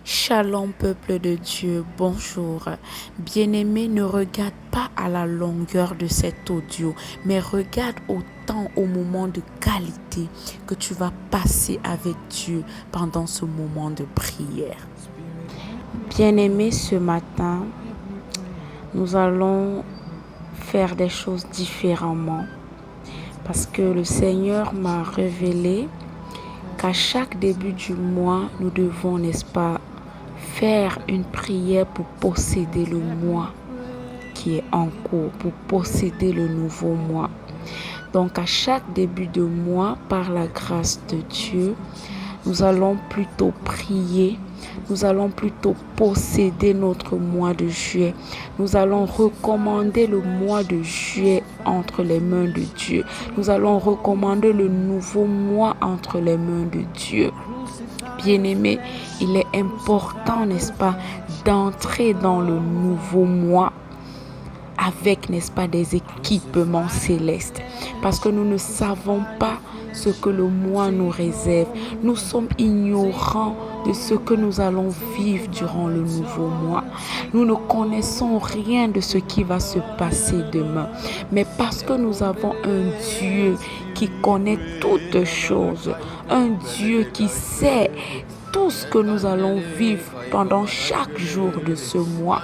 Shalom peuple de Dieu, bonjour. Bien-aimé, ne regarde pas à la longueur de cet audio, mais regarde autant au moment de qualité que tu vas passer avec Dieu pendant ce moment de prière. Bien-aimé, ce matin, nous allons faire des choses différemment parce que le Seigneur m'a révélé qu'à chaque début du mois, nous devons, n'est-ce pas, faire une prière pour posséder le mois qui est en cours, pour posséder le nouveau mois. Donc à chaque début de mois, par la grâce de Dieu, nous allons plutôt prier, nous allons plutôt posséder notre mois de juillet. Nous allons recommander le mois de juillet entre les mains de Dieu. Nous allons recommander le nouveau mois entre les mains de Dieu. Bien-aimé, il est important, n'est-ce pas, d'entrer dans le nouveau mois avec, n'est-ce pas, des équipements célestes. Parce que nous ne savons pas ce que le mois nous réserve. Nous sommes ignorants de ce que nous allons vivre durant le nouveau mois. Nous ne connaissons rien de ce qui va se passer demain. Mais parce que nous avons un Dieu qui connaît toutes choses, un Dieu qui sait tout ce que nous allons vivre pendant chaque jour de ce mois,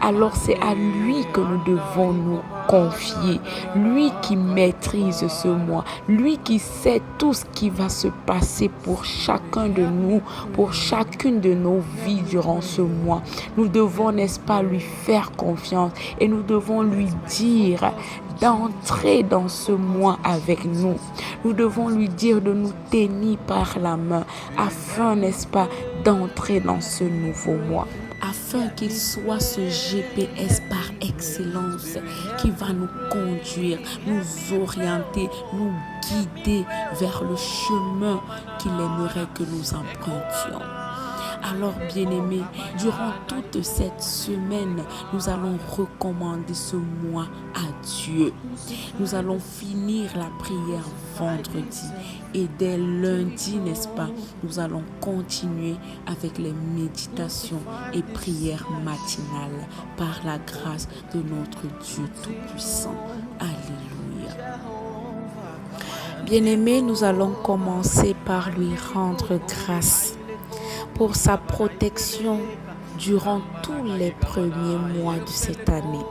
alors c'est à lui que nous devons nous confier. Lui qui maîtrise ce mois, lui qui sait tout ce qui va se passer pour chacun de nous, pour chacune de nos vies durant ce mois. Nous devons, n'est-ce pas, lui faire confiance et nous devons lui dire d'entrer dans ce mois avec nous. Nous devons lui dire de nous tenir par la main afin, n'est-ce pas, d'entrer dans ce nouveau mois. Afin qu'il soit ce GPS par excellence qui va nous conduire, nous orienter, nous guider vers le chemin qu'il aimerait que nous empruntions. Alors, bien-aimés, durant toute cette semaine, nous allons recommander ce mois à Dieu. Nous allons finir la prière vendredi et dès lundi, n'est-ce pas, nous allons continuer avec les méditations et prières matinales par la grâce de notre Dieu Tout-Puissant. Alléluia. Bien-aimés, nous allons commencer par lui rendre grâce pour sa protection durant tous les premiers mois de cette année.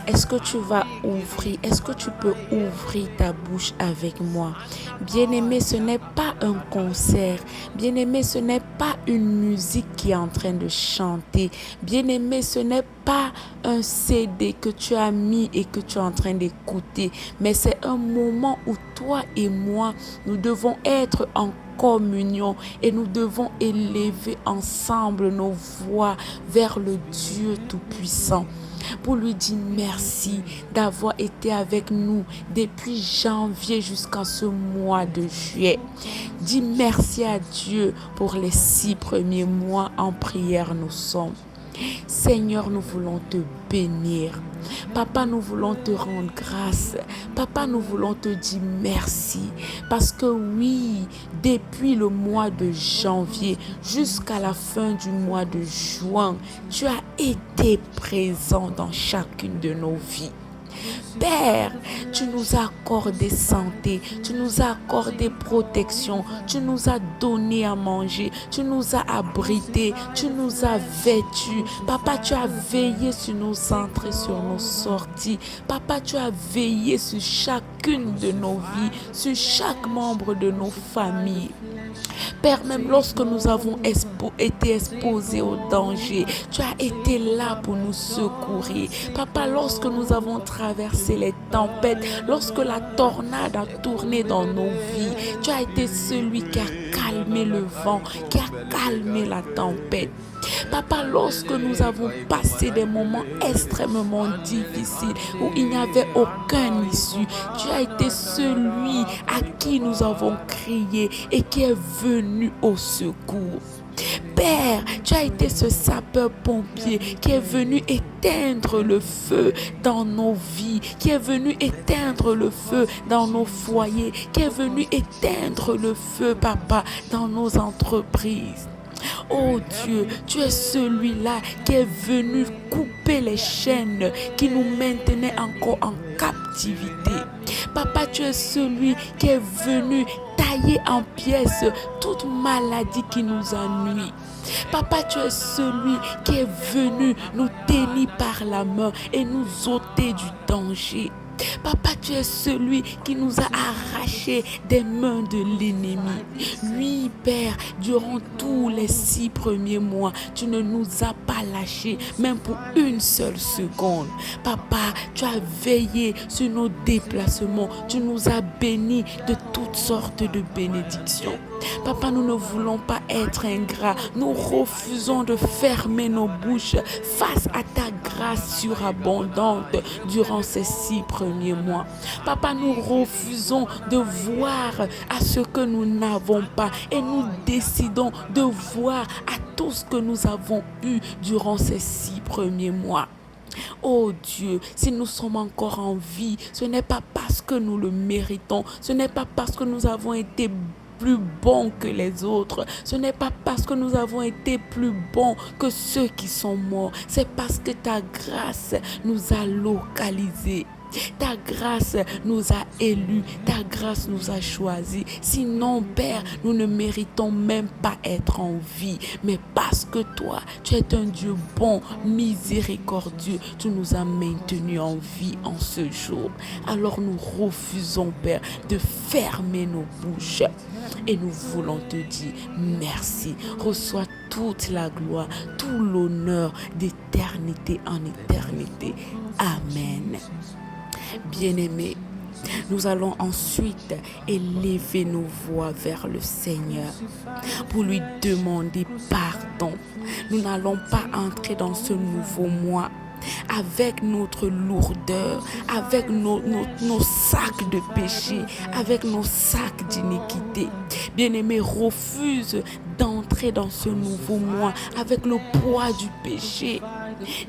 Est-ce que tu vas ouvrir, est-ce que tu peux ouvrir ta bouche avec moi? Bien-aimé, ce n'est pas un concert. Bien-aimé, ce n'est pas une musique qui est en train de chanter. Bien-aimé, ce n'est pas un CD que tu as mis et que tu es en train d'écouter. Mais c'est un moment où toi et moi, nous devons être en communion et nous devons élever ensemble nos voix vers le Dieu Tout-Puissant pour lui dire merci d'avoir été avec nous depuis janvier jusqu'à ce mois de juillet. Dis merci à Dieu pour les 6 premiers mois en prière nous sommes. Seigneur, nous voulons te bénir. Papa, nous voulons te rendre grâce. Papa, nous voulons te dire merci. Parce que oui, depuis le mois de janvier jusqu'à la fin du mois de juin, tu as été présent dans chacune de nos vies. Père, tu nous as accordé santé, tu nous as accordé protection, tu nous as donné à manger, tu nous as abrités, tu nous as vêtus. Papa, tu as veillé sur nos entrées, sur nos sorties. Papa, tu as veillé sur chacune de nos vies, sur chaque membre de nos familles. Père, même lorsque nous avons été exposés au danger, tu as été là pour nous secourir. Papa, lorsque nous avons traversé les tempêtes, lorsque la tornade a tourné dans nos vies, tu as été celui qui a calmé le vent, qui a calmé la tempête. Papa, lorsque nous avons passé des moments extrêmement difficiles où il n'y avait aucun issue, tu as été celui à qui nous avons crié et qui est venu au secours. Père, tu as été ce sapeur-pompier qui est venu éteindre le feu dans nos vies, qui est venu éteindre le feu dans nos foyers, qui est venu éteindre le feu, Papa, dans nos entreprises. Oh Dieu, tu es celui-là qui est venu couper les chaînes qui nous maintenaient encore en captivité. Papa, tu es celui qui est venu tailler en pièces toute maladie qui nous ennuie. Papa, tu es celui qui est venu nous tenir par la main et nous ôter du danger. Papa, tu es celui qui nous a arrachés des mains de l'ennemi. Oui, Père, durant tous les 6 premiers mois, tu ne nous as pas lâchés, même pour une seule seconde. Papa, tu as veillé sur nos déplacements. Tu nous as bénis de toutes sortes de bénédictions. Papa, nous ne voulons pas être ingrats. Nous refusons de fermer nos bouches face à ta grâce surabondante durant ces 6 premiers mois. Papa, nous refusons de voir à ce que nous n'avons pas et nous décidons de voir à tout ce que nous avons eu durant ces 6 premiers mois. Oh Dieu, si nous sommes encore en vie, ce n'est pas parce que nous le méritons, ce n'est pas parce que nous avons été plus bons que les autres, ce n'est pas parce que nous avons été plus bons que ceux qui sont morts, c'est parce que ta grâce nous a localisés. Ta grâce nous a élus, ta grâce nous a choisis. Sinon, Père, nous ne méritons même pas être en vie. Mais parce que toi, tu es un Dieu bon, miséricordieux, tu nous as maintenus en vie en ce jour. Alors nous refusons, Père, de fermer nos bouches. Et nous voulons te dire merci. Reçois toute la gloire, tout l'honneur d'éternité en éternité. Amen. Bien-aimés, nous allons ensuite élever nos voix vers le Seigneur pour lui demander pardon. Nous n'allons pas entrer dans ce nouveau mois avec notre lourdeur, avec nos sacs de péché, avec nos sacs d'iniquité. Bien-aimés, refuse d'entrer dans ce nouveau mois avec le poids du péché.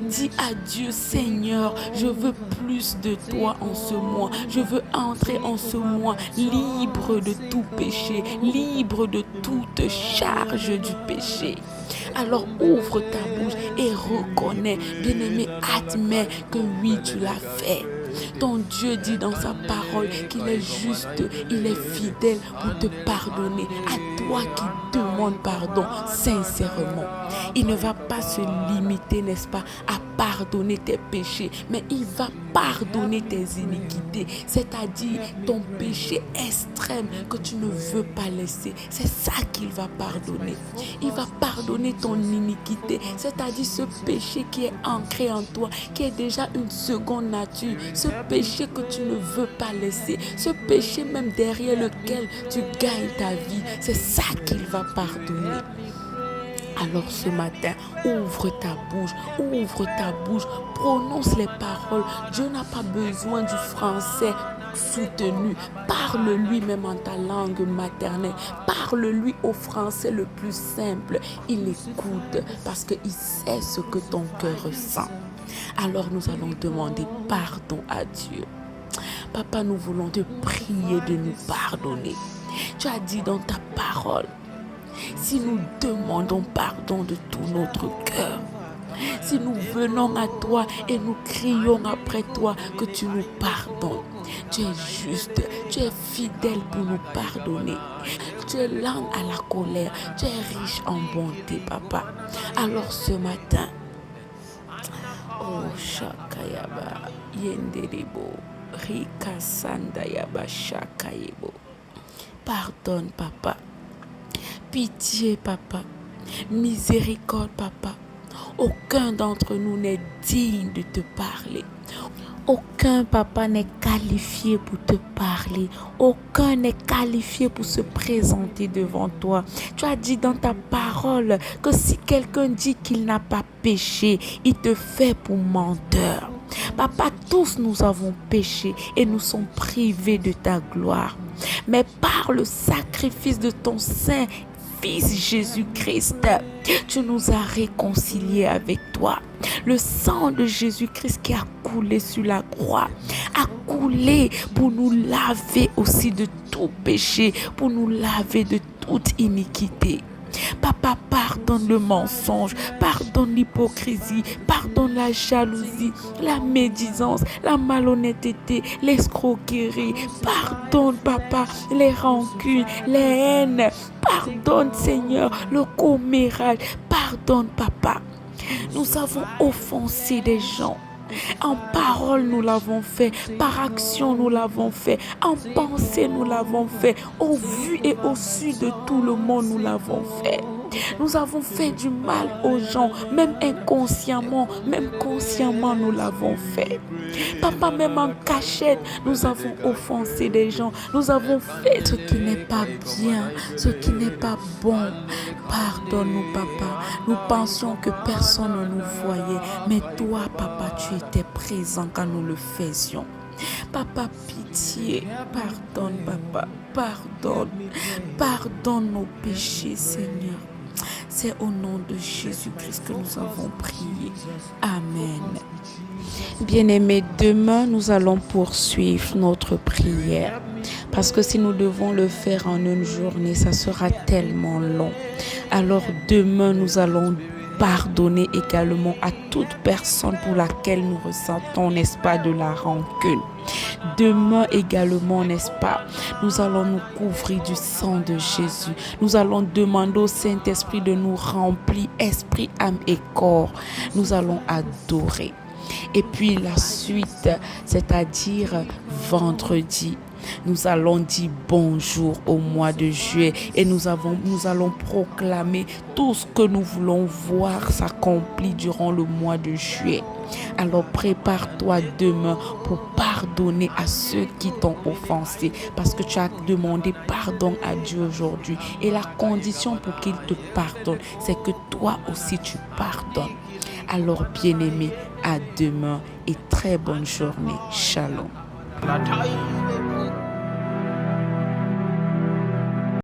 Dis à Dieu, Seigneur, je veux plus de toi en ce mois. Je veux entrer en ce mois libre de tout péché, libre de toute charge du péché. Alors ouvre ta bouche et reconnais, bien-aimé, admets que oui, tu l'as fait. Ton Dieu dit dans sa parole qu'il est juste, il est fidèle pour te pardonner. À toi qui demandes pardon sincèrement. Il ne va pas se limiter, n'est-ce pas, à pardonner tes péchés, mais il va pardonner tes iniquités, c'est-à-dire ton péché extrême que tu ne veux pas laisser. C'est ça qu'il va pardonner. Il va pardonner ton iniquité, c'est-à-dire ce péché qui est ancré en toi, qui est déjà une seconde nature, ce péché que tu ne veux pas laisser, ce péché même derrière lequel tu gagnes ta vie, c'est ça qu'il va pardonner. Alors ce matin, ouvre ta bouche, prononce les paroles. Dieu n'a pas besoin du français soutenu. Parle-lui même en ta langue maternelle. Parle-lui au français le plus simple. Il écoute parce qu'il sait ce que ton cœur ressent. Alors nous allons demander pardon à Dieu. Papa, nous voulons te prier de nous pardonner. Tu as dit dans ta parole, si nous demandons pardon de tout notre cœur, si nous venons à toi et nous crions après toi que tu nous pardonnes, tu es juste, tu es fidèle pour nous pardonner. Tu es lent à la colère, tu es riche en bonté, papa. Alors ce matin, oh Shakayaba, Yenderebo, Rika Sandayaba Shakayebo. Pardonne, papa. Pitié, papa. Miséricorde, papa. Aucun d'entre nous n'est digne de te parler. Aucun papa n'est qualifié pour te parler. Aucun n'est qualifié pour se présenter devant toi. Tu as dit dans ta parole que si quelqu'un dit qu'il n'a pas péché, il te fait pour menteur. Papa, tous nous avons péché et nous sommes privés de ta gloire. Mais par le sacrifice de ton Saint Fils Jésus-Christ, tu nous as réconciliés avec toi. Le sang de Jésus-Christ qui a coulé sur la croix a coulé pour nous laver aussi de tout péché, pour nous laver de toute iniquité. Papa, pardonne. pardonne le mensonge, pardonne l'hypocrisie, pardonne la jalousie, la médisance, la malhonnêteté, l'escroquerie. Pardonne, Papa, les rancunes, les haines. Pardonne, Seigneur, le commérage. Pardonne, Papa. Nous avons offensé des gens. En parole, nous l'avons fait. Par action, nous l'avons fait. En pensée, nous l'avons fait. Au vu et au su de tout le monde, nous l'avons fait. Nous avons fait du mal aux gens, même inconsciemment, même consciemment, nous l'avons fait. Papa, même en cachette, nous avons offensé des gens. Nous avons fait ce qui n'est pas bien, ce qui n'est pas bon. Pardonne-nous, Papa. Nous pensions que personne ne nous voyait, mais toi, Papa, tu étais présent quand nous le faisions. Papa, pitié, pardonne, Papa, pardonne. Pardonne nos péchés, Seigneur. C'est au nom de Jésus-Christ que nous avons prié. Amen. Bien-aimés, demain, nous allons poursuivre notre prière. Parce que si nous devons le faire en une journée, ça sera tellement long. Alors demain, nous allons pardonner également à toute personne pour laquelle nous ressentons, n'est-ce pas, de la rancune. Demain également, n'est-ce pas, nous allons nous couvrir du sang de Jésus. Nous allons demander au Saint-Esprit de nous remplir, esprit, âme et corps. Nous allons adorer. Et puis la suite, c'est-à-dire vendredi, nous allons dire bonjour au mois de juillet et nous allons proclamer tout ce que nous voulons voir s'accomplir durant le mois de juillet. Alors prépare-toi demain pour pardonner à ceux qui t'ont offensé, parce que tu as demandé pardon à Dieu aujourd'hui. Et la condition pour qu'il te pardonne, c'est que toi aussi tu pardonnes. Alors bien-aimé, à demain et très bonne journée. Shalom.